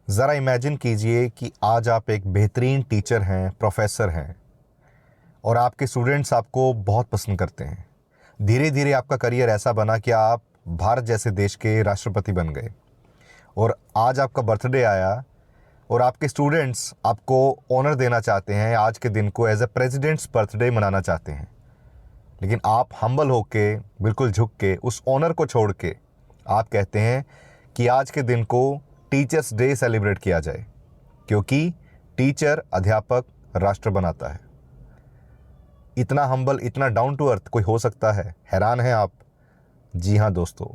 ज़रा इमेजिन कीजिए कि आज आप एक बेहतरीन टीचर हैं, प्रोफेसर हैं और आपके स्टूडेंट्स आपको बहुत पसंद करते हैं। धीरे धीरे आपका करियर ऐसा बना कि आप भारत जैसे देश के राष्ट्रपति बन गए और आज आपका बर्थडे आया और आपके स्टूडेंट्स आपको ऑनर देना चाहते हैं, आज के दिन को एज ए प्रेसिडेंट्स बर्थडे मनाना चाहते हैं। लेकिन आप हम्बल होके, बिल्कुल झुक के, उस ऑनर को छोड़ के आप कहते हैं कि आज के दिन को टीचर्स डे सेलिब्रेट किया जाए, क्योंकि टीचर, अध्यापक राष्ट्र बनाता है। इतना हम्बल, इतना डाउन टू अर्थ कोई हो सकता है? हैरान हैं आप? जी हाँ दोस्तों,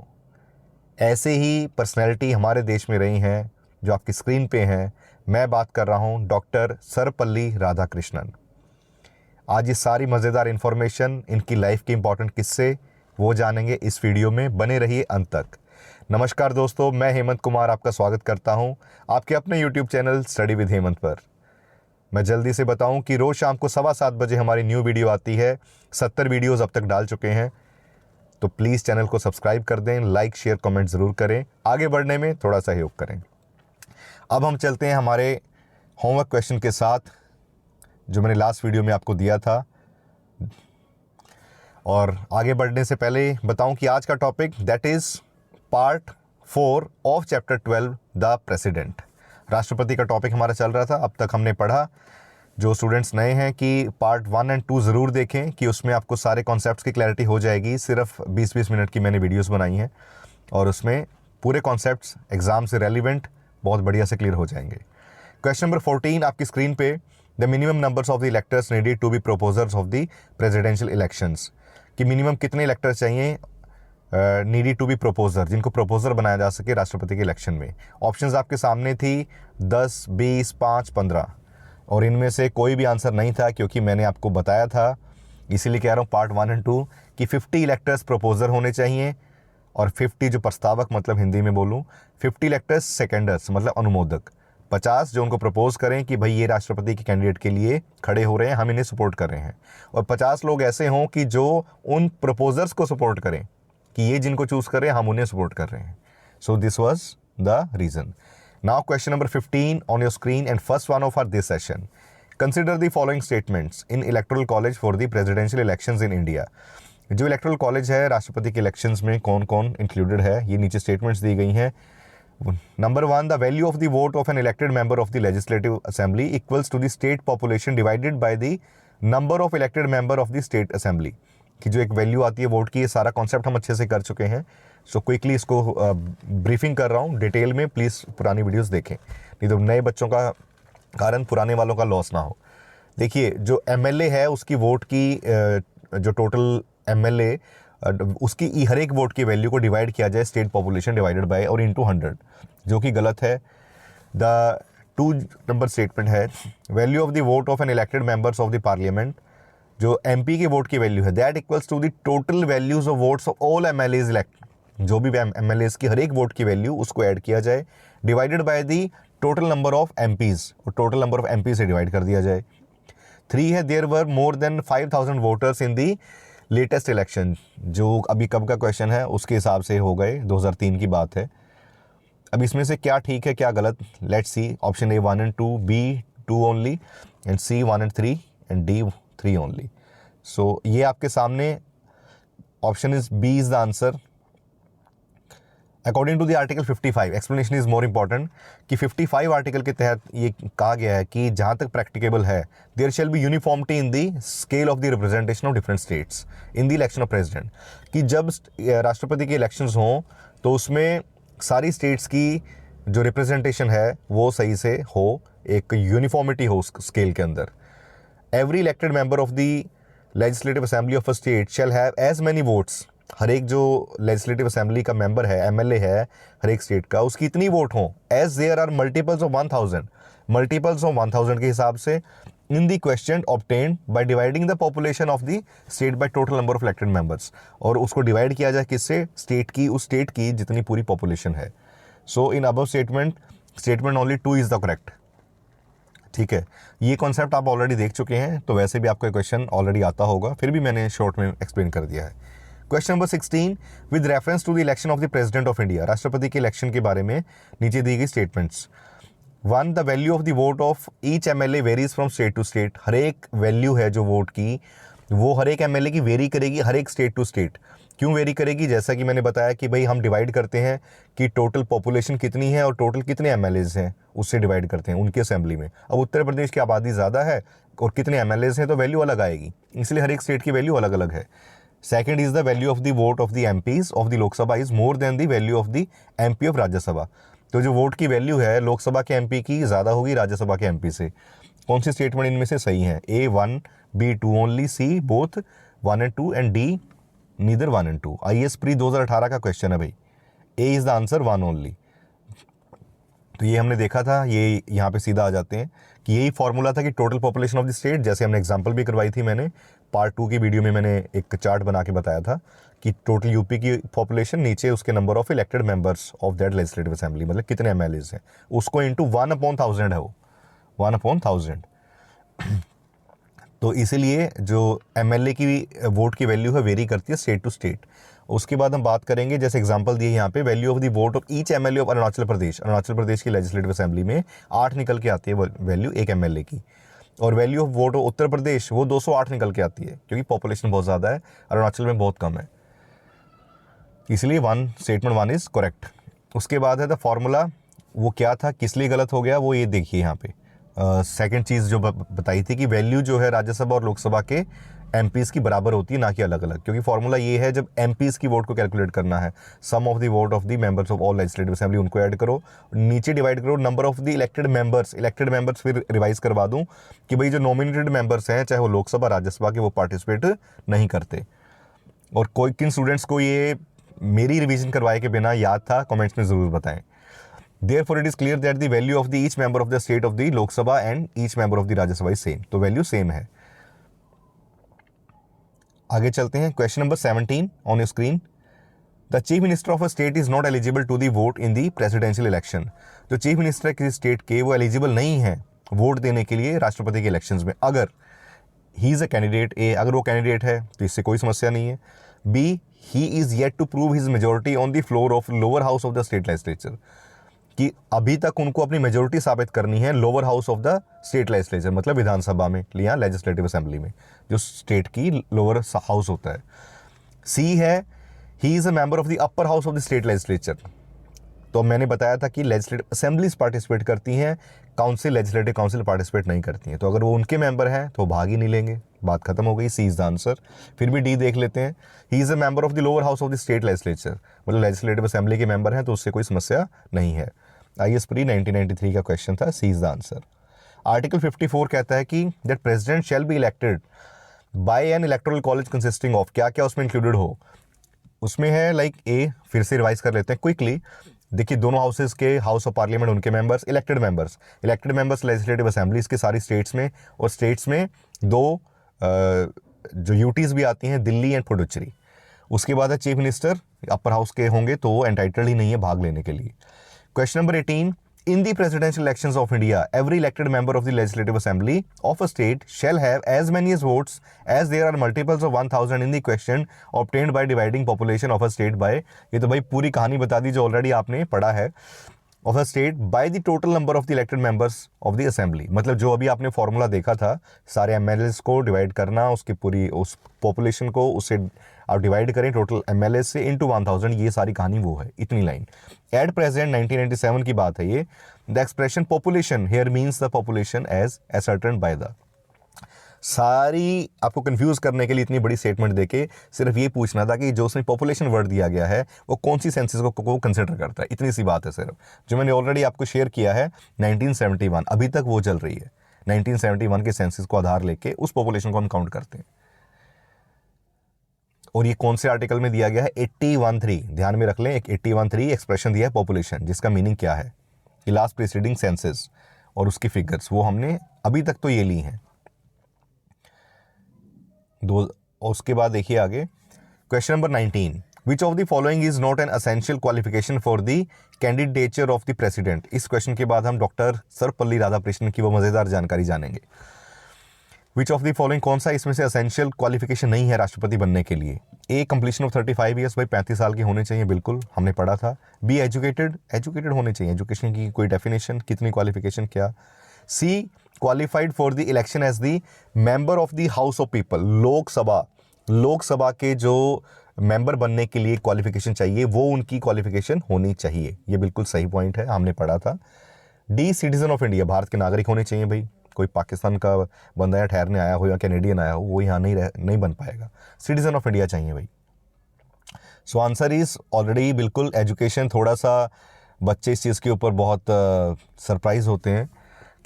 ऐसे ही पर्सनैलिटी हमारे देश में रही हैं जो आपकी स्क्रीन पे हैं। मैं बात कर रहा हूँ डॉक्टर सर्वपल्ली राधाकृष्णन। आज ये सारी मज़ेदार इन्फॉर्मेशन, इनकी लाइफ के इंपॉर्टेंट किस्से वो जानेंगे इस वीडियो में। बने रहिए अंत तक। नमस्कार दोस्तों, मैं हेमंत कुमार आपका स्वागत करता हूं आपके अपने YouTube channel study with Hemant पर। मैं जल्दी से बताऊं कि रोज़ शाम को 7:15 बजे हमारी न्यू वीडियो आती है। 70 वीडियोज़ अब तक डाल चुके हैं, तो प्लीज़ चैनल को सब्सक्राइब कर दें, लाइक शेयर कमेंट ज़रूर करें, आगे बढ़ने में थोड़ा सहयोग करें। अब हम चलते हैं हमारे होमवर्क क्वेश्चन के साथ, जो मैंने लास्ट वीडियो में आपको दिया था। और आगे बढ़ने से पहले बताऊं कि आज का topic that is part 4 of chapter 12 the president. राष्ट्रपति का टॉपिक हमारा चल रहा था। अब तक हमने पढ़ा, जो स्टूडेंट्स नए हैं, कि पार्ट 1 और 2 ज़रूर देखें, कि उसमें आपको सारे कॉन्सेप्ट्स की क्लैरिटी हो जाएगी। सिर्फ 20-20 मिनट की मैंने वीडियोस बनाई हैं और उसमें पूरे कॉन्सेप्ट्स एग्ज़ाम से रेलिवेंट बहुत बढ़िया से क्लियर हो जाएंगे। क्वेश्चन नंबर 14 आपकी स्क्रीन पे, the minimum numbers of the electors needed to be proposers of the presidential elections, कि मिनिमम कितने इलेक्टर्स चाहिए नीडी टू बी प्रोपोजर, जिनको प्रोपोजर बनाया जा सके राष्ट्रपति के इलेक्शन में। ऑप्शंस आपके सामने थी 10, 20, 5, 15, और इनमें से कोई भी आंसर नहीं था, क्योंकि मैंने आपको बताया था, इसीलिए कह रहा हूँ पार्ट 1 और 2, कि 50 इलेक्टर्स प्रोपोजर होने चाहिए और 50 जो प्रस्तावक, मतलब हिंदी में बोलूँ 50 इलेक्टर्स सेकेंडर्स, मतलब अनुमोदक। 50 जो उनको प्रपोज करें कि भाई ये राष्ट्रपति के कैंडिडेट के लिए खड़े हो रहे हैं, हम इन्हें सपोर्ट कर रहे हैं, और 50 लोग ऐसे हों कि जो उन प्रपोजर्स को सपोर्ट करें कि ये जिनको चूज़ कर रहे हैं हम उन्हें सपोर्ट कर रहे हैं। So this was the reason. Now question number 15 on your screen and first one of our this session. Consider the following statements in electoral college for the presidential elections in India. जो electoral college है राष्ट्रपति के elections में कौन कौन included है, ये नीचे स्टेटमेंट्स दी गई हैं। Number 1, the value of the vote of an elected member of the legislative assembly equals to the state population divided by the number of elected member of the state assembly. कि जो एक value आती है vote की, ये सारा concept हम अच्छे से कर चुके हैं। सो क्विकली इसको ब्रीफिंग कर रहा हूँ डिटेल में, प्लीज़ पुरानी वीडियोस देखें, नहीं तो नए बच्चों का कारण पुराने वालों का लॉस ना हो। देखिए, जो एमएलए है उसकी वोट की, जो टोटल एमएलए, उसकी हर एक वोट की वैल्यू को डिवाइड किया जाए स्टेट पॉपुलेशन डिवाइडेड बाय और इनटू 100, जो कि गलत है। द 2 नंबर स्टेटमेंट है, value of the vote of an elected members of the parliament, जो एमपी के वोट की वैल्यू है, that equals to the total values of votes of all MLAs elect, जो भी एमएलएज की हर एक वोट की वैल्यू उसको ऐड किया जाए, divided by the total number of MPs, और टोटल नंबर ऑफ एमपी से डिवाइड कर दिया जाए। 3 है, there were more than 5000 voters in the latest election, जो अभी कब का क्वेश्चन है उसके हिसाब से हो गए, 2003 की बात है। अब इसमें से क्या ठीक है क्या गलत, लेट्स सी। ऑप्शन ए 1 और 2, बी 2 ओनली, एंड सी 1 और 3, एंड डी 3 ओनली। सो ये आपके सामने option is B is the answer. According to the article 55, explanation is more important, कि 55 आर्टिकल के तहत ये कहा गया है कि जहाँ तक प्रैक्टिकेबल है, there shall be uniformity in the scale of the representation of different states in the election of president. कि जब राष्ट्रपति के इलेक्शंस हों तो उसमें सारी स्टेट्स की जो रिप्रेजेंटेशन है वो सही से हो, एक यूनिफॉर्मिटी हो उस स्केल के अंदर। Every elected member of the legislative assembly of a state shall have as many votes, हर एक जो लेजिस्लेटिव असेंबली का मेंबर है, एमएलए है हर एक स्टेट का, उसकी इतनी वोट हों, as there are multiples of 1000, multiples of 1000 के हिसाब से, in the quotient obtained by dividing the population of the state by total number of elected members, और उसको डिवाइड किया जाए किससे, स्टेट की, उस स्टेट की जितनी पूरी पॉपुलेशन है। So in above statement only 2 is the correct. ठीक है, ये कॉन्सेप्ट आप ऑलरेडी देख चुके हैं, तो वैसे भी आपका क्वेश्चन ऑलरेडी आता होगा, फिर भी मैंने शॉर्ट में एक्सप्लेन कर दिया है। Question number 16, with reference to the election of the president of India, राष्ट्रपति के इलेक्शन के बारे में नीचे दी गई statements. One, the value of the vote of each MLA varies from state to state. हर एक वैल्यू है जो वोट की, वो हर एक एमएलए की वेरी करेगी हर एक स्टेट टू स्टेट। क्यों वेरी करेगी? जैसा कि मैंने बताया कि भाई हम डिवाइड करते हैं कि टोटल पॉपुलेशन कितनी है और टोटल कितने एमएलएज हैं, उससे डिवाइड करते हैं उनकी असेंबली में। अब उत्तर प्रदेश की आबादी ज़्यादा है और कितने एमएलएज हैं, तो वैल्यू अलग आएगी, इसलिए हर एक स्टेट की वैल्यू अलग अलग है। Second is the value of the vote of the MPs of the Lok Sabha is more than the value of the MP of Rajya Sabha. तो जो वोट की वैल्यू है लोकसभा के एमपी की ज़्यादा होगी राज्यसभा के एमपी से। कौन सी स्टेटमेंट इनमें से सही है? A1, B2 only, C both 1 and 2 and D neither 1 and 2। IAS pre 2018 का क्वेश्चन है भाई। A is the answer 1 only. तो ये हमने देखा था, ये यहाँ पे सीधा आ जाते हैं कि यही फॉर्मूला था कि total population of the state, जैसे हमने एग्जांपल भी करवाई थी मैंने पार्ट 2 की वीडियो में, मैंने एक चार्ट बना के बताया था कि टोटल यूपी की पॉपुलेशन, नीचे उसके number of elected members of that legislative assembly, मतलब कितने एमएलएज हैं, उसको इंटू 1/1000 है वो, 1/1000। तो इसीलिए जो एमएलए की वोट की वैल्यू है वेरी करती है स्टेट टू स्टेट। उसके बाद हम बात करेंगे, जैसे एग्जांपल दिए यहाँ पे, value of the vote of each MLA of Arunachal Pradesh. Arunachal Pradesh की लेजिस्लेटिव असेंबली में 8 निकल के आती है वैल्यू एक एमएलए की, और value of vote of Uttar Pradesh वो 208 निकल के आती है, क्योंकि पॉपुलेशन बहुत ज़्यादा है, अरुणाचल में बहुत कम है, इसलिए स्टेटमेंट 1 इज़ करेक्ट। उसके बाद है द फॉर्मूला, वो क्या था, किस लिए गलत हो गया, वो ये देखिए यहाँ पे। सेकंड चीज़ जो बताई थी कि वैल्यू जो है राज्यसभा और लोकसभा के एमपीज़ की बराबर होती है, ना कि अलग अलग, क्योंकि फॉर्मूला ये है जब एमपीज़ की वोट को कैलकुलेट करना है, sum of the vote of the members of all legislative assembly, उनको ऐड करो, नीचे डिवाइड करो number of the elected members. फिर रिवाइज करवा दूँ कि भाई जो नॉमिनेटेड मेंबर्स हैं, चाहे वो लोकसभा राज्यसभा के, वो पार्टिसिपेट नहीं करते। और कोई किन स्टूडेंट्स को ये मेरी रिवीजन करवाए के बिना याद था, कमेंट्स में ज़रूर बताएं। Therefore, it is clear that the value of the each member of the state of the Lok Sabha and each member of the Rajya Sabha is same. तो वैल्यू सेम है। आगे चलते हैं, question number 17 on your screen. The chief minister of a state is not eligible to the vote in the presidential election. जो chief minister है किसी state के, वो एलिजिबल नहीं है वोट देने के लिए राष्ट्रपति के इलेक्शंस में। अगर ही इज़ अ कैंडिडेट ए, अगर वो कैंडिडेट है तो इससे कोई समस्या नहीं है। B, he is yet to prove his majority on the floor of lower house of the state legislature, कि अभी तक उनको अपनी मेजोरिटी साबित करनी है lower house of the state legislature, मतलब विधानसभा में या लेजिस्लेटिव असेंबली में, जो स्टेट की लोअर हाउस होता है। सी है, he is a member of the upper house of the state legislature. तो मैंने बताया था कि लेजिस्लेटिव असेंबलीज पार्टिसिपेट करती हैं, काउंसिल, लेजिस्लेटिव काउंसिल पार्टिसिपेट नहीं करती हैं। तो अगर वो उनके मेंबर हैं तो भाग ही नहीं लेंगे, बात खत्म हो गई, सी इज़ द आंसर। फिर भी डी देख लेते हैं, he is a member of the lower house of the state legislature, मतलब लेजिस्लेटिव असेंबली के मेंबर हैं, तो उससे कोई समस्या नहीं है। IAS प्री 1993 का क्वेश्चन था, सी इज़ द आंसर। आर्टिकल 54 कहता है कि that president shall be elected by N electoral college consisting of, क्या क्या उसमें इंक्लूडेड हो। उसमें है लाइक ए, फिर से रिवाइज कर लेते हैं क्विकली। देखिए, दोनों हाउसेस के, हाउस ऑफ पार्लियामेंट उनके members, elected members legislative assemblies के सारी स्टेट्स में, और स्टेट्स में दो जो यूटीज़ भी आती हैं, दिल्ली एंड पुडुचेरी। उसके बाद है चीफ मिनिस्टर, अपर हाउस के होंगे तो वो एंटाइटल्ड ही नहीं है भाग लेने के लिए। Question number 18. In the presidential elections of India, every elected member of the Legislative Assembly of a state shall have as many as votes as there are multiples of 1000 in the question obtained by dividing population of a state by, ये तो भाई पूरी कहानी बता दी जो already आपने पढ़ा है, of a state by the total number of the elected members of the assembly. मतलब जो अभी आपने फॉर्मूला देखा था, सारे एमएलएस को डिवाइड करना, उसकी पूरी उस पॉपुलेशन को उससे आप डिवाइड करें टोटल एमएलए से इंटू 1000, ये सारी कहानी वो है, इतनी लाइन। एट प्रेजेंट 1997 की बात है ये। The expression population here means the population as ascertained by the, sorry आपको कंफ्यूज करने के लिए इतनी बड़ी स्टेटमेंट देके सिर्फ ये पूछना था कि जो उसमें पॉपुलेशन वर्ड दिया गया है वो कौन सी सेंसस को कंसिडर करता है, इतनी सी बात है सिर्फ, जो मैंने ऑलरेडी आपको शेयर किया है 1971, अभी तक वो चल रही है। 1971 के सेंसस को आधार लेके उस पॉपुलेशन को हम काउंट करते हैं। और ये कौन से आर्टिकल में दिया गया है? 81.3, ध्यान में रख लें, एक 81.3 एक्सप्रेशन दिया है पॉपुलेशन, जिसका मीनिंग क्या है कि लास्ट प्रीसीडिंग सेंसस और उसकी फिगर्स, वो हमने अभी तक तो ये ली हैं दो। और उसके बाद देखिए आगे, question number 19, which of the following is not an essential qualification for the candidature of the president. इस क्वेश्चन के बाद हम डॉक्टर सर्वपल्ली राधाकृष्णन की वो मज़ेदार जानकारी जानेंगे। विच ऑफ द फॉलोइंग, कौन सा इसमें से असेंशियल क्वालिफिकेशन नहीं है राष्ट्रपति बनने के लिए? ए कंप्लीशन ऑफ 35 ईयर्स, भाई 35 साल के होने चाहिए, बिल्कुल हमने पढ़ा था। बी एजुकेटेड, एजुकेटेड होने चाहिए, एजुकेशन की कोई डेफिनेशन, कितनी क्वालिफिकेशन क्या? C qualified for the election as the member of the house of people, Lok Sabha के जो मेंबर बनने के लिए क्वालिफिकेशन चाहिए वो उनकी क्वालिफिकेशन होनी चाहिए, ये बिल्कुल सही पॉइंट है, हमने पढ़ा था। D citizen of India, Bharat के नागरिक होने चाहिए, भाई कोई पाकिस्तान का बंदा या ठहरने आया हो या कैनेडियन आया हो वो यहाँ नहीं बन पाएगा, सिटीजन ऑफ इंडिया चाहिए भाई। सो आंसर इज ऑलरेडी बिल्कुल एजुकेशन। थोड़ा सा बच्चे इस चीज़ के ऊपर बहुत सरप्राइज होते हैं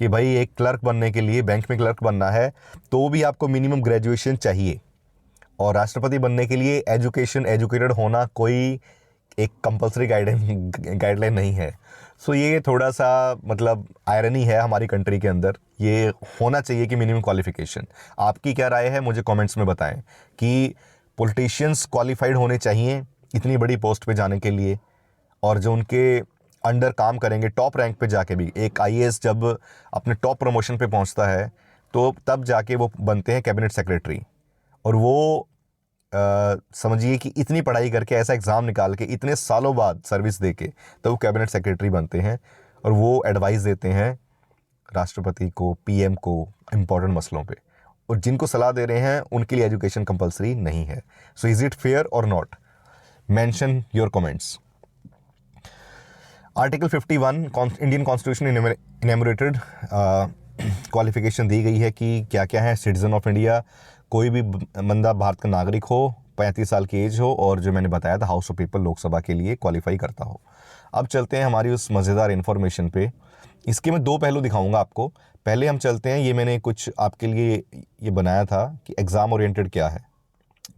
कि भाई एक क्लर्क बनने के लिए, बैंक में क्लर्क बनना है तो भी आपको मिनिमम ग्रेजुएशन चाहिए, और राष्ट्रपति बनने के लिए एजुकेटेड होना कोई एक कंपलसरी गाइडलाइन नहीं है। सो ये थोड़ा सा मतलब आयरनी है हमारी कंट्री के अंदर, ये होना चाहिए कि मिनिमम क्वालिफिकेशन। आपकी क्या राय है मुझे कमेंट्स में बताएं कि पॉलिटिशियंस क्वालिफाइड होने चाहिए इतनी बड़ी पोस्ट पे जाने के लिए, और जो उनके अंडर काम करेंगे टॉप रैंक पे जाके भी, एक आईएएस जब अपने टॉप प्रमोशन पे पहुंचता है तो तब जाके वो बनते हैं कैबिनेट सेक्रेटरी, और वो समझिए कि इतनी पढ़ाई करके, ऐसा एग्ज़ाम निकाल के, इतने सालों बाद सर्विस दे के तो वो कैबिनेट सेक्रेटरी बनते हैं, और वो एडवाइस देते हैं राष्ट्रपति को, पीएम को इम्पोर्टेंट मसलों पे, और जिनको सलाह दे रहे हैं उनके लिए एजुकेशन कंपलसरी नहीं है। So is it fair or not? Mention your comments. Article 51 Indian constitution enumerated qualification दी गई है कि क्या क्या है। सिटीजन ऑफ इंडिया, कोई भी बंदा भारत का नागरिक हो, 35 साल की एज हो, और जो मैंने बताया था हाउस ऑफ पीपल लोकसभा के लिए क्वालिफाई करता हो। अब चलते हैं हमारी उस मज़ेदार इन्फॉर्मेशन पे। इसके मैं दो पहलू दिखाऊंगा आपको। पहले हम चलते हैं, ये मैंने कुछ आपके लिए ये बनाया था कि एग्ज़ाम ओरिएंटेड क्या है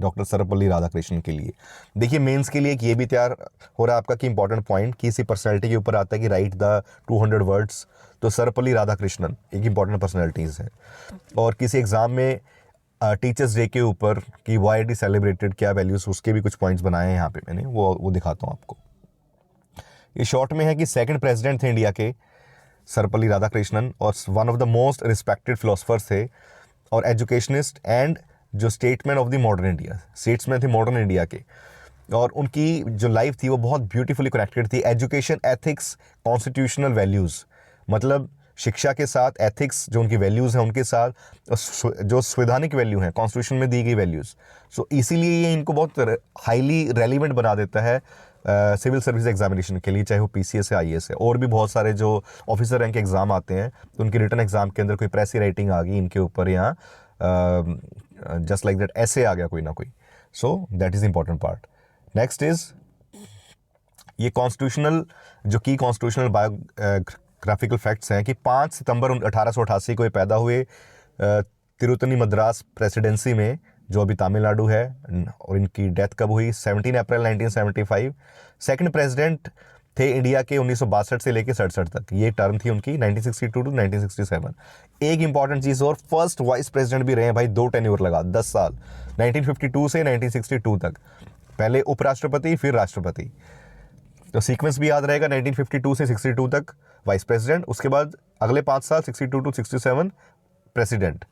डॉक्टर सर्वपल्ली राधाकृष्णन के लिए। देखिए मेंस के लिए एक ये भी तैयार हो रहा है आपका कि इंपॉर्टेंट पॉइंट किसी पर्सनैलिटी के ऊपर आता है कि राइट द 200 वर्ड्स, तो सर्वपल्ली राधाकृष्णन एक इंपॉर्टेंट पर्सनैलिटीज़ है। और किसी एग्ज़ाम में टीचर्स डे के ऊपर कि वाई डी सेलिब्रेटेड, क्या वैल्यूज़, उसके भी कुछ पॉइंट्स बनाए हैं यहाँ पे मैंने, वो दिखाता हूँ आपको। ये शॉर्ट में है कि सेकंड प्रेसिडेंट थे इंडिया के सर्वपल्ली राधाकृष्णन, और one of the most respected philosophers थे, और एजुकेशनिस्ट एंड जो statesman of the modern India, statesman थे मॉडर्न इंडिया के। और उनकी जो लाइफ थी वो बहुत ब्यूटीफुली कनेक्टेड थी एजुकेशन, एथिक्स, कॉन्स्टिट्यूशनल वैल्यूज़, मतलब शिक्षा के साथ एथिक्स जो उनकी वैल्यूज़ हैं उनके साथ, जो संवैधानिक वैल्यू हैं कॉन्स्टिट्यूशन में दी गई वैल्यूज़। सो इसीलिए ये इनको बहुत हाईली रेलिवेंट बना देता है सिविल सर्विस एग्जामिनेशन के लिए, चाहे वो पीसीएस है, आईएएस है, और भी बहुत सारे जो ऑफिसर रैंक के एग्ज़ाम आते हैं तो उनकी रिटर्न एग्ज़ाम के अंदर कोई प्रेस राइटिंग आ गई इनके ऊपर, या जस्ट लाइक दैट ऐसे आ गया कोई ना कोई। So that is important part. Next is ये कॉन्स्टिट्यूशनल, जो की कॉन्स्टिट्यूशनल बायोग्राफिकल फैक्ट्स हैं कि 5 सितंबर 1888 को ये पैदा हुए तिरुतनी मद्रास प्रेसिडेंसी में, जो अभी तमिलनाडु है, और इनकी डेथ कब हुई? 17 अप्रैल 1975। सेकंड प्रेसिडेंट थे इंडिया के 1962 से लेकर 67 तक, ये टर्म थी उनकी 1962 टू 1967। एक इंपॉर्टेंट चीज़ और, फर्स्ट वाइस प्रेसिडेंट भी रहे हैं भाई, 2 टेन्योर लगा 10 साल, 1952 से 1962 तक, पहले उपराष्ट्रपति फिर राष्ट्रपति, तो सीक्वेंस भी याद रहेगा, 1952 से 62 तक वाइस प्रेसिडेंट, उसके बाद अगले 5 साल 62 टू 67 प्रेसिडेंट।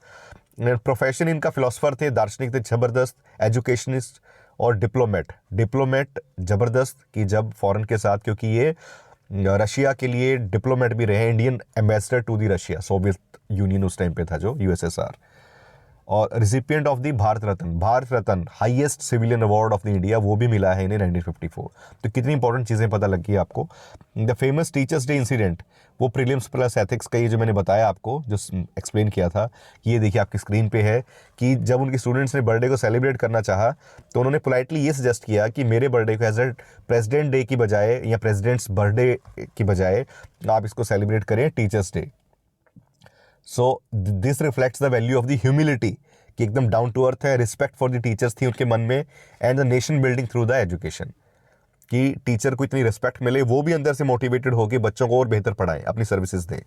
प्रोफेशन इनका फिलोसफर थे, दार्शनिक थे ज़बरदस्त, एजुकेशनिस्ट और डिप्लोमेट ज़बरदस्त कि जब फॉरेन के साथ, क्योंकि ये रशिया के लिए डिप्लोमेट भी रहे, Indian ambassador to the Russia, Soviet Union उस टाइम पे था जो यूएसएसआर, और recipient of the Bharat Ratna highest civilian award of the India, वो भी मिला है इन्हें 1954। तो कितनी इंपॉर्टेंट चीज़ें पता लगी आपको। The famous teachers day incident, वो प्रीलिम्स प्लस एथिक्स का ये जो मैंने बताया आपको, जो एक्सप्लेन किया था, कि ये देखिए आपकी स्क्रीन पे है कि जब उनके स्टूडेंट्स ने बर्थडे को सेलिब्रेट करना चाहा तो उन्होंने पोलाइटली ये सजेस्ट किया कि मेरे बर्थडे को एज ए प्रेसिडेंट डे की बजाय या प्रेसिडेंट्स बर्थडे की बजाय आप इसको सेलिब्रेट करें teachers day. So this reflects the value of the humility, कि एकदम डाउन टू अर्थ है, रिस्पेक्ट फॉर द टीचर्स थी उनके मन में, and the nation building through the education, कि टीचर को इतनी रिस्पेक्ट मिले, वो भी अंदर से मोटिवेटेड होकर बच्चों को और बेहतर पढ़ाएं, अपनी सर्विसेज दें।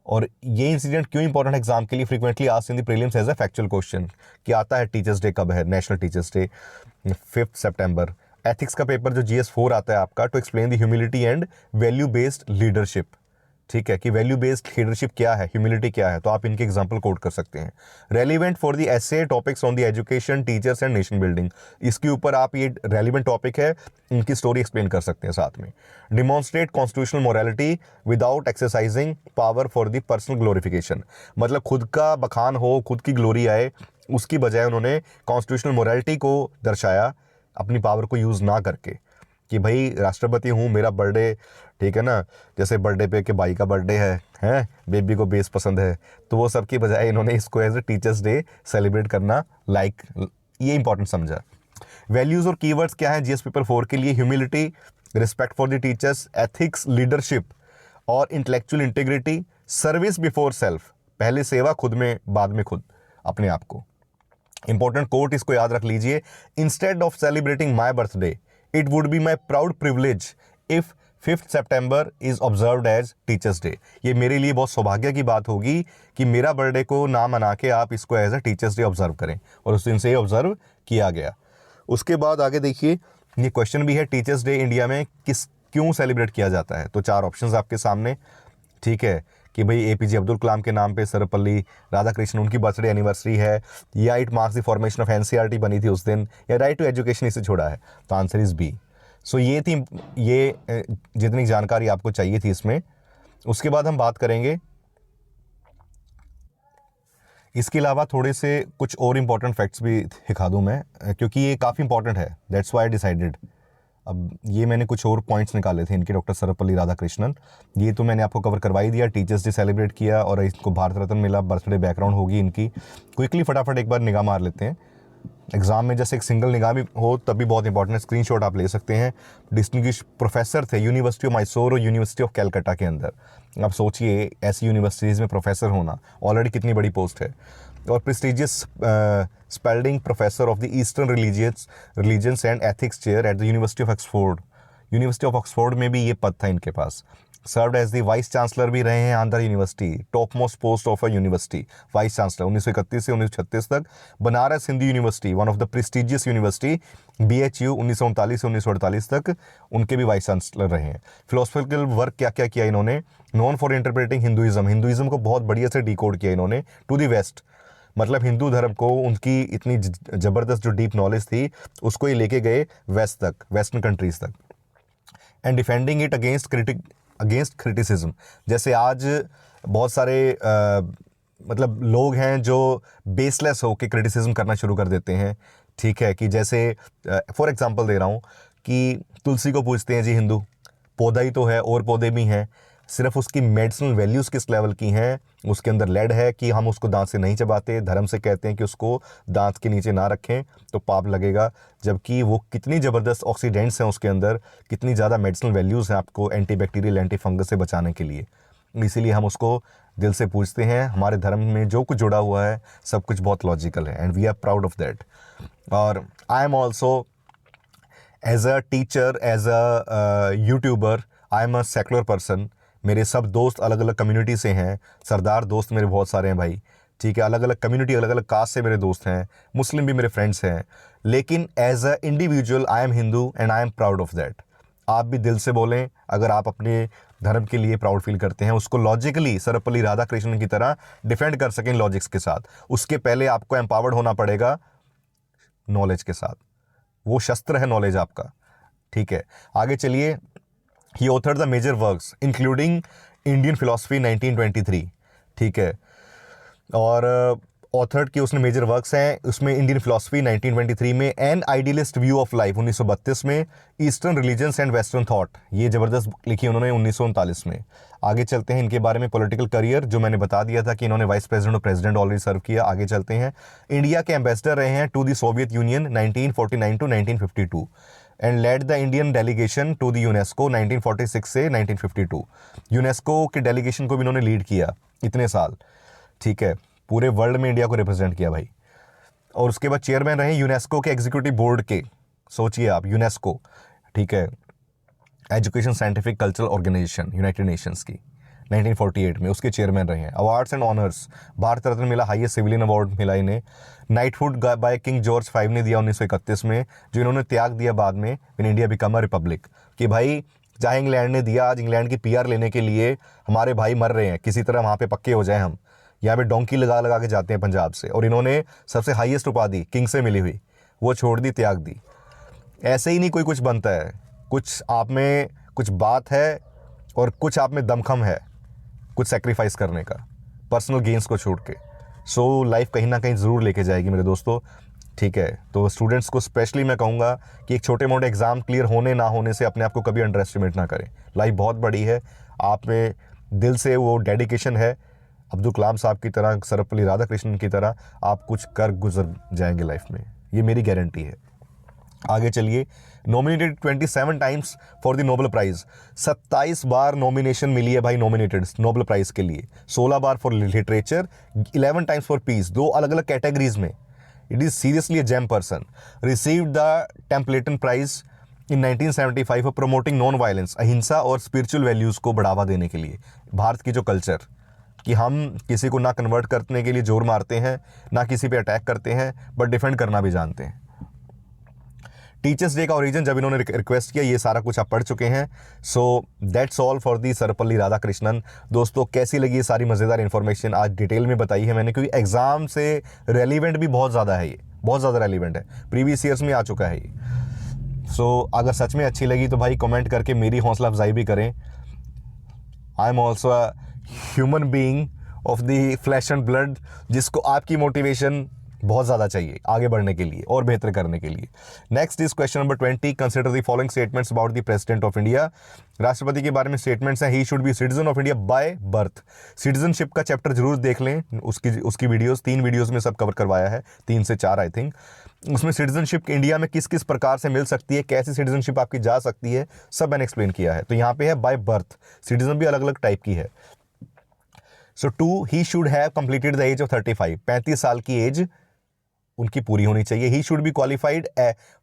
और ये इंसिडेंट क्यों इंपॉर्टेंट एग्जाम के लिए, frequently asked in the prelims as a factual question, कि आता है टीचर्स डे कब है, नेशनल टीचर्स डे 5 सितंबर। एथिक्स का पेपर जो GS4 आता है आपका, to explain the humility and value based leadership, ठीक है, कि वैल्यू बेस्ड लीडरशिप क्या है, ह्यूमिलिटी क्या है, तो आप इनके एग्जांपल कोट कर सकते हैं। Relevant for the essay topics on the education, teachers and nation building, इसके ऊपर आप, ये रेलिवेंट टॉपिक है, इनकी स्टोरी एक्सप्लेन कर सकते हैं साथ में। Demonstrate constitutional morality without exercising power for the personal glorification, मतलब खुद का बखान हो, खुद की ग्लोरी आए, उसकी बजाय उन्होंने कॉन्स्टिट्यूशनल मोरालिटी को दर्शाया, अपनी पावर को यूज़ ना करके, कि भाई राष्ट्रपति हूँ, मेरा बर्थडे, ठीक है ना, जैसे बर्थडे पे कि भाई का बर्थडे है, बेबी को बेस पसंद है, तो वो सब की बजाय इन्होंने इसको as a teachers day celebrate करना ये इंपॉर्टेंट समझा। वैल्यूज़ और कीवर्ड्स क्या है जीएस पेपर 4 के लिए? Humility, respect for the teachers, ethics, leadership और intellectual integrity, service before self, पहले सेवा, खुद में, बाद में खुद अपने आप को। इंपॉर्टेंट कोट इसको याद रख लीजिए, instead of celebrating my birthday it would be my proud privilege if 5 सितंबर is observed as teachers day. ये मेरे लिए बहुत सौभाग्य की बात होगी कि मेरा बर्थडे को ना मना के आप इसको as a teachers day observe करें, और उस दिन से ये ऑब्जर्व किया गया। उसके बाद आगे देखिए, ये क्वेश्चन भी है, टीचर्स डे इंडिया में क्यों सेलिब्रेट किया जाता है? तो 4 ऑप्शंस आपके सामने, ठीक है, कि भाई एपीजे अब्दुल कलाम के नाम पे सर्वपल्ली राधाकृष्णन उनकी बर्थडे एनिवर्सरी है, या it marks the formation of NCERT बनी थी उस दिन, या राइट टू एजुकेशन इसे छोड़ा है। तो आंसर इज बी। सो ये थी, ये जितनी जानकारी आपको चाहिए थी इसमें। उसके बाद हम बात करेंगे, इसके अलावा थोड़े से कुछ और इम्पॉर्टेंट फैक्ट्स भी दिखा दूं मैं, क्योंकि ये काफ़ी इंपॉर्टेंट है, दैट्स व्हाई आई डिसाइडेड। अब ये मैंने कुछ और पॉइंट्स निकाले थे इनके, डॉक्टर सर्वपल्ली राधाकृष्णन, ये तो मैंने आपको कवर करवा ही दिया। टीचर्स डे सेलिब्रेट किया और इसको भारत रत्न मिला, बर्थडे बैकग्राउंड होगी इनकी। क्विकली फटाफट एक बार निगाह मार लेते हैं, एग्जाम में जैसे एक सिंगल निगाह भी हो तब भी बहुत इंपॉर्टेंट है, स्क्रीनशॉट आप ले सकते हैं। डिस्टिंग्विश प्रोफेसर थे यूनिवर्सिटी ऑफ मैसूर और यूनिवर्सिटी ऑफ कैलकाटा के अंदर। आप सोचिए ऐसी यूनिवर्सिटीज़ में प्रोफेसर होना ऑलरेडी कितनी बड़ी पोस्ट है। और prestigious Spalding professor of the eastern religions and ethics chair at the university of Oxford. University of Oxford में भी ये पद था इनके पास। Served as the vice chancellor भी रहे हैं Andhra university, top most post of a university, vice chancellor 1931 से 1936 तक। Banaras Hindu university, one of the prestigious university, BHU 1939 से 1948 तक उनके भी वाइस चांसलर रहे हैं। फिलोसफिकल वर्क क्या क्या किया इन्होंने? नोन फॉर इंटरप्रेटिंग हिंदुइज्म को बहुत बढ़िया से डिकोड किया इन्होंने टू द वेस्ट, मतलब हिंदू धर्म को उनकी इतनी ज़बरदस्त जो डीप नॉलेज थी उसको ये लेके गए वेस्ट तक, वेस्टर्न कंट्रीज़ तक। And defending it against criticism, जैसे आज बहुत सारे मतलब लोग हैं जो बेसलेस हो के क्रिटिसिज्म करना शुरू कर देते हैं, ठीक है, कि जैसे फॉर एग्जांपल दे रहा हूँ कि तुलसी को पूछते हैं जी हिंदू, पौधा ही तो है और पौधे भी हैं, सिर्फ उसकी मेडिसिनल वैल्यूज़ किस लेवल की हैं, उसके अंदर लेड है कि हम उसको दांत से नहीं चबाते, धर्म से कहते हैं कि उसको दांत के नीचे ना रखें तो पाप लगेगा, जबकि वो कितनी ज़बरदस्त ऑक्सीडेंट्स हैं उसके अंदर, कितनी ज़्यादा मेडिसिनल वैल्यूज़ हैं आपको एंटी बैक्टीरियल एंटी फंगस से बचाने के लिए। इसीलिए हम उसको दिल से पूछते हैं। हमारे धर्म में जो कुछ जुड़ा हुआ है सब कुछ बहुत लॉजिकल है and we are proud of that. और I am also as a teacher, as a YouTuber, I am a secular person. मेरे सब दोस्त अलग अलग कम्युनिटी से हैं, सरदार दोस्त मेरे बहुत सारे हैं भाई, ठीक है, अलग अलग कम्युनिटी, अलग अलग कास्ट से मेरे दोस्त हैं, मुस्लिम भी मेरे फ्रेंड्स हैं, लेकिन as a individual I am Hindu and I am proud of that. आप भी दिल से बोलें अगर आप अपने धर्म के लिए प्राउड फील करते हैं, उसको लॉजिकली सर्वपल्ली राधाकृष्णन की तरह डिफेंड कर सकें लॉजिक्स के साथ। उसके पहले आपको एम्पावर्ड होना पड़ेगा नॉलेज के साथ, वो शस्त्र है नॉलेज आपका, ठीक है। आगे चलिए, he authored the major works including Indian philosophy 1923, ठीक है, और ऑथर्ड की उसने मेजर वर्क्स हैं, उसमें इंडियन फिलोसफी 1923 में, an idealist view of life 1932 में, eastern religions and western thought, ये ज़बरदस्त लिखी उन्होंने 1939 में। आगे चलते हैं इनके बारे में, पॉलिटिकल करियर जो मैंने बता दिया था कि इन्होंने वाइस प्रेसिडेंट और प्रेसिडेंट ऑलरेडी सर्व किया। आगे चलते हैं, इंडिया के एम्बेसडर रहे हैं to the Soviet Union 1949 to 1952 and led the Indian delegation to the UNESCO 1946 से 1952। यूनेस्को के डेलीगेशन को भी इन्होंने लीड किया इतने साल, ठीक है, पूरे वर्ल्ड में इंडिया को रिप्रेजेंट किया भाई। और उसके बाद चेयरमैन रहे यूनेस्को के एग्जीक्यूटिव बोर्ड के, सोचिए आप, यूनेस्को, ठीक है, education scientific cultural organization united nations की, 1948 में उसके चेयरमैन रहे हैं। Awards and honours, Bharat Ratna मिला, हाईएस्ट सिविलियन अवार्ड मिला इन्हें। Knighthood by king George V ने दिया 1931 में, जो इन्होंने त्याग दिया बाद में, in India become a republic, कि भाई चाहे इंग्लैंड ने दिया, आज इंग्लैंड की पीआर लेने के लिए हमारे भाई मर रहे हैं, किसी तरह वहाँ पे पक्के हो जाए हम। यहाँ पे डोंकी लगा लगा के जाते हैं पंजाब से, और इन्होंने सबसे हाईएस्ट उपाधि किंग से मिली हुई वो छोड़ दी, त्याग दी। ऐसे ही नहीं कोई कुछ बनता है, कुछ आप में कुछ बात है और कुछ आप में दमखम है कुछ सेक्रीफाइस करने का, पर्सनल गेन्स को छोड़ के। सो लाइफ कहीं ना कहीं ज़रूर लेके जाएगी मेरे दोस्तों, ठीक है। तो स्टूडेंट्स को स्पेशली मैं कहूँगा कि एक छोटे मोटे एग्ज़ाम क्लियर होने ना होने से अपने आप को कभी अंडर एस्टिमेट ना करें। लाइफ बहुत बड़ी है, आप में दिल से वो डेडिकेशन है, अब्दुल कलाम साहब की तरह, सर्वपल्ली राधाकृष्णन की तरह आप कुछ कर गुजर जाएंगे लाइफ में, ये मेरी गारंटी है। आगे चलिए। Nominated 27 times for the Nobel prize, 27 बार नॉमिनेशन मिली है भाई, नॉमिनेटेड नोबेल प्राइज़ के लिए। 16 बार for literature, 11 times for peace, 2 अलग अलग कैटेगरीज में। It is seriously a gem person. Received the Templeton prize in 1975 for promoting non violence, अहिंसा और स्पिरिचुअल वैल्यूज़ को बढ़ावा देने के लिए। भारत की जो कल्चर कि हम किसी को ना कन्वर्ट करने के लिए जोर मारते हैं, ना किसी पे अटैक करते हैं, बट डिफेंड करना भी जानते हैं। टीचर्स डे का ओरिजिन जब इन्होंने रिक्वेस्ट किया, ये सारा कुछ आप पढ़ चुके हैं। So that's all for the Sarvepalli Radhakrishnan. दोस्तों कैसी लगी ये सारी मज़ेदार इन्फॉर्मेशन, आज डिटेल में बताई है मैंने, क्योंकि एग्ज़ाम से रेलिवेंट भी बहुत ज़्यादा है, ये बहुत ज़्यादा रेलिवेंट है, प्रीवियस ईयर्स में आ चुका है ये। सो अगर सच में अच्छी लगी तो भाई कमेंट करके मेरी हौसला अफजाई भी करें। आई am also a human being of the flash and blood, जिसको आपकी मोटिवेशन बहुत ज़्यादा चाहिए आगे बढ़ने के लिए और बेहतर करने के लिए। Next is question number 20। Consider the following statements about the president of India. राष्ट्रपति के बारे में स्टेटमेंट्स हैं। ही should B citizen of India by birth. Citizenship का चैप्टर जरूर देख लें, उसकी वीडियोस 3 वीडियोस में सब कवर करवाया है, 3 से 4 आई थिंक। उसमें सिटीजनशिप इंडिया में किस किस प्रकार से मिल सकती है, कैसी सिटीजनशिप आपकी जा सकती है, सब मैंने एक्सप्लेन किया है। तो यहाँ पे है बाय बर्थ, सिटीजन भी अलग अलग टाइप की है। So 2, he should have completed the age of 35, 35 साल की एज उनकी पूरी होनी चाहिए। He should be qualified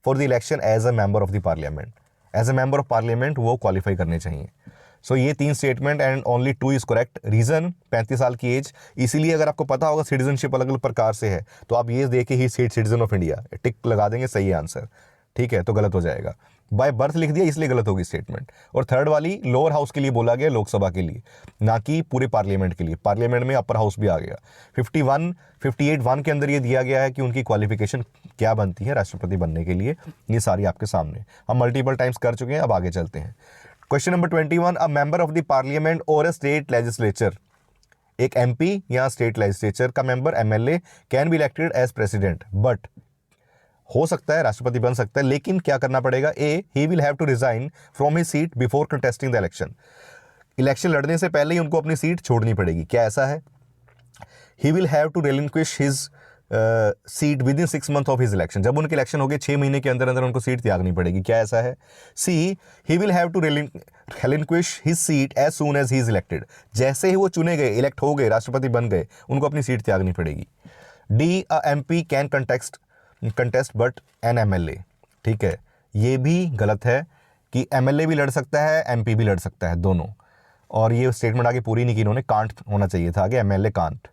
for the election as a member of the parliament, as a member of parliament वो क्वालिफाई करने चाहिए। सो ये 3 statement and only 2 is correct. Reason 35 साल की एज, इसीलिए अगर आपको पता होगा सिटीजनशिप अलग अलग प्रकार से है, तो आप ये देखिए ही सिटीजन ऑफ इंडिया टिक लगा देंगे, सही आंसर, ठीक है। तो गलत हो जाएगा, बाय बर्थ लिख दिया इसलिए गलत होगी स्टेटमेंट। और थर्ड वाली लोअर हाउस के लिए बोला गया, लोकसभा के लिए, ना कि पूरे पार्लियामेंट के लिए। पार्लियामेंट में अपर हाउस भी आ गया। 58(1) के अंदर ये दिया गया है कि उनकी क्वालिफिकेशन क्या बनती है राष्ट्रपति बनने के लिए। ये सारी आपके सामने हम मल्टीपल टाइम्स कर चुके हैं। अब आगे चलते हैं। Question number 21। A member of the parliament और अ स्टेट लेजिस्लेचर, एक एमपी या स्टेट लेजिस्लेचर का member, MLA, can be elected as president, but हो सकता है राष्ट्रपति बन सकता है, लेकिन क्या करना पड़ेगा। A, he will have to resign from his seat before contesting the election. Election लड़ने से पहले ही उनको अपनी सीट छोड़नी पड़ेगी। क्या ऐसा है? He will have to relinquish his seat within 6 months of his election. जब उनके इलेक्शन हो गए 6 महीने के अंदर अंदर उनको सीट त्यागनी पड़ेगी। क्या ऐसा है? C, he will have to relinquish his seat as soon as he is elected. जैसे ही वो चुने गए, इलेक्ट हो गए, राष्ट्रपति बन गए, उनको अपनी सीट त्यागनी पड़ेगी। D, a MP can contest but N MLA, ठीक है। ये भी गलत है कि एमएलए भी लड़ सकता है, एमपी भी लड़ सकता है, दोनों। और ये स्टेटमेंट आगे पूरी नहीं की इन्होंने, कांट होना चाहिए था आगे, एमएलए कांट।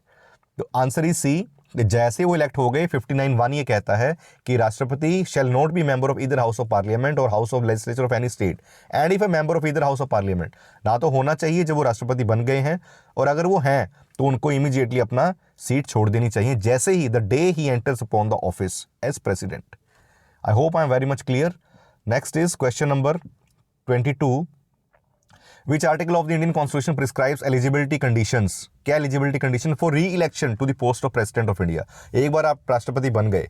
तो आंसर इज सी, जैसे वो इलेक्ट हो गए 59(1) ये कहता है कि राष्ट्रपति shall not be member of either house of parliament or house of legislature of any state and if a member of either house of parliament. ना तो होना चाहिए जब वो राष्ट्रपति बन गए हैं, और अगर वो हैं तो उनको इमीडिएटली अपना सीट छोड़ देनी चाहिए जैसे ही the day he enters upon the office as president. I hope I am very much clear. Next is question number 22। Which article of the Indian Constitution prescribes eligibility conditions? क्या eligibility condition for re-election to the post of President of India? एक बार आप राष्ट्रपति बन गए,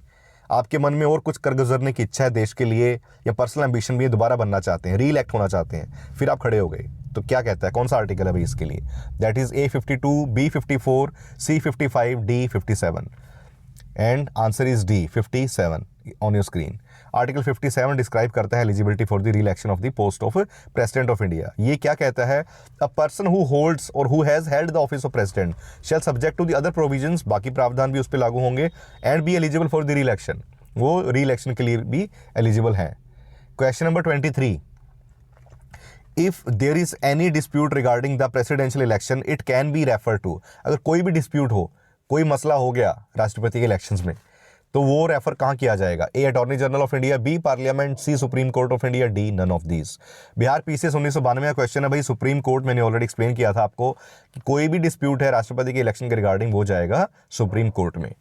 आपके मन में और कुछ कर गुजरने की इच्छा है देश के लिए, या पर्सनल एम्बिशन भी है, दोबारा बनना चाहते हैं, री-इलेक्ट होना चाहते हैं, फिर आप खड़े हो गए, तो क्या कहता है, कौन सा आर्टिकल है भाई इसके लिए? That is A52, B54, C55, D57 and answer is D 57 on your screen. Article 57 describe करता है eligibility for the re-election of the post of president of India. ये क्या कहता है? A person who holds or who has held the office of president shall subject to the other provisions, बाकी प्रावधान भी उस पर लागू होंगे, and be eligible for the re-election, वो री-इलेक्शन के लिए भी एलिजिबल हैं। Question number 23। If there is any dispute regarding the presidential election it can be refer to. अगर कोई भी डिस्प्यूट हो, कोई मसला हो गया राष्ट्रपति के इलेक्शंस में, तो वो रेफर कहाँ किया जाएगा? A attorney general of India, B parliament, C supreme court of India, D none of these. Bihar PCS 1992 का क्वेश्चन है भाई। सुप्रीम कोर्ट मैंने ऑलरेडी एक्सप्लेन किया था आपको कि कोई भी डिस्प्यूट है राष्ट्रपति के इलेक्शन के रिगार्डिंग वो जाएगा सुप्रीम कोर्ट में,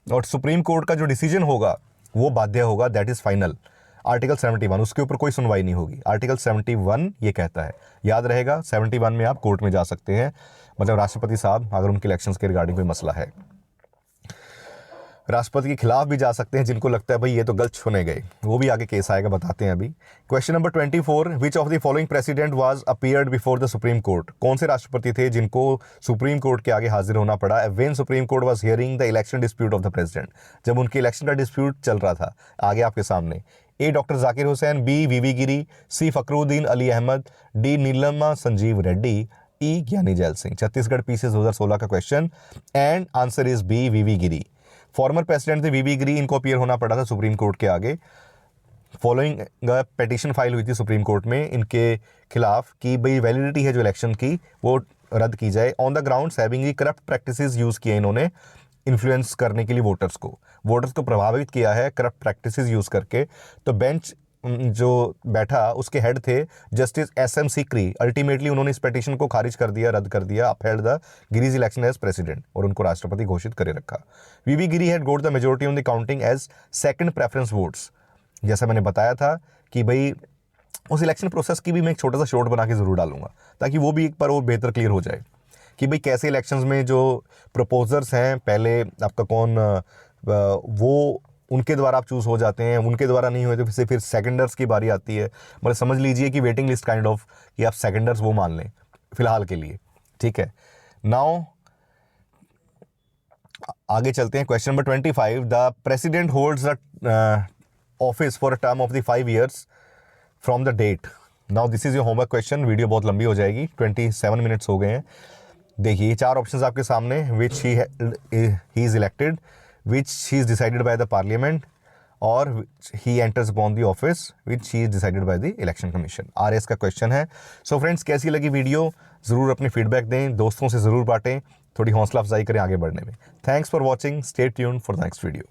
और सुप्रीम कोर्ट का जो डिसीजन होगा वो बाध्य होगा, दैट इज फाइनल। आर्टिकल 71, उसके ऊपर कोई सुनवाई नहीं होगी। आर्टिकल 71 ये कहता है, याद रहेगा, 71 में आप कोर्ट में जा सकते हैं, मतलब राष्ट्रपति साहब अगर उनके इलेक्शंस के रिगार्डिंग कोई मसला है। राष्ट्रपति के खिलाफ भी जा सकते हैं जिनको लगता है भाई ये तो गलत चुने गए, वो भी आगे केस आएगा, बताते हैं अभी। Question number 24, which of the following president was appeared before the supreme court? कौन से राष्ट्रपति थे जिनको सुप्रीम कोर्ट के आगे हाजिर होना पड़ा when supreme court was hearing the election dispute of the president? जब उनके इलेक्शन का डिस्प्यूट चल रहा था आगे आपके सामने। A doctor Zakir Hussain, B VV Giri, C Fakhruddin Ali Ahmed, D Neelam Sanjiva Reddy, E Giani Zail Singh. Chhattisgarh PCS 2016 का question, and answer is B VV Giri. Former president थे वीवी गिरी, इनको अपीयर होना पड़ा था सुप्रीम कोर्ट के आगे। फॉलोइंग पिटीशन फाइल हुई थी सुप्रीम कोर्ट में इनके खिलाफ कि भाई वैलिडिटी है जो इलेक्शन की वो रद्द की जाए, on the ground having corrupt practices use किए इन्होंने इन्फ्लुएंस करने के लिए वोटर्स को प्रभावित किया है करप्ट प्रैक्टिसेस यूज़ करके। तो बेंच जो बैठा उसके हेड थे जस्टिस SM सीकरी, अल्टीमेटली उन्होंने इस पिटीशन को खारिज कर दिया, रद्द कर दिया, upheld the Giri's election as president, और उनको राष्ट्रपति घोषित करे रखा। V V Giri had got the majority on the counting as second preference votes. जैसा मैंने बताया था कि भाई उस इलेक्शन प्रोसेस की भी मैं एक छोटा सा शॉर्ट बना के ज़रूर डालूंगा ताकि वो भी एक बार और बेहतर क्लियर हो जाए कि भाई कैसे इलेक्शंस में जो प्रपोजर्स हैं पहले आपका कौन वो उनके द्वारा आप चूज़ हो जाते हैं, उनके द्वारा नहीं हुए तो फिर सेकेंडर्स की बारी आती है। मतलब समझ लीजिए कि वेटिंग लिस्ट काइंड ऑफ कि आप सेकेंडर्स वो मान लें फिलहाल के लिए, ठीक है। नाउ आगे चलते हैं। Question number 25, the president holds the office for a term of the 5 years from the date. Now this is your homework question, video बहुत लंबी हो जाएगी, 27 मिनट्स हो गए हैं। देखिए 4 ऑप्शंस आपके सामने, which he is elected, which he is decided by the parliament, or he enters upon the office which he is decided by the election commission। RS का क्वेश्चन है। सो फ्रेंड्स, कैसी लगी वीडियो ज़रूर अपनी फीडबैक दें, दोस्तों से ज़रूर बांटें, थोड़ी हौसला अफजाई करें आगे बढ़ने में। Thanks for watching, stay tuned for the next video.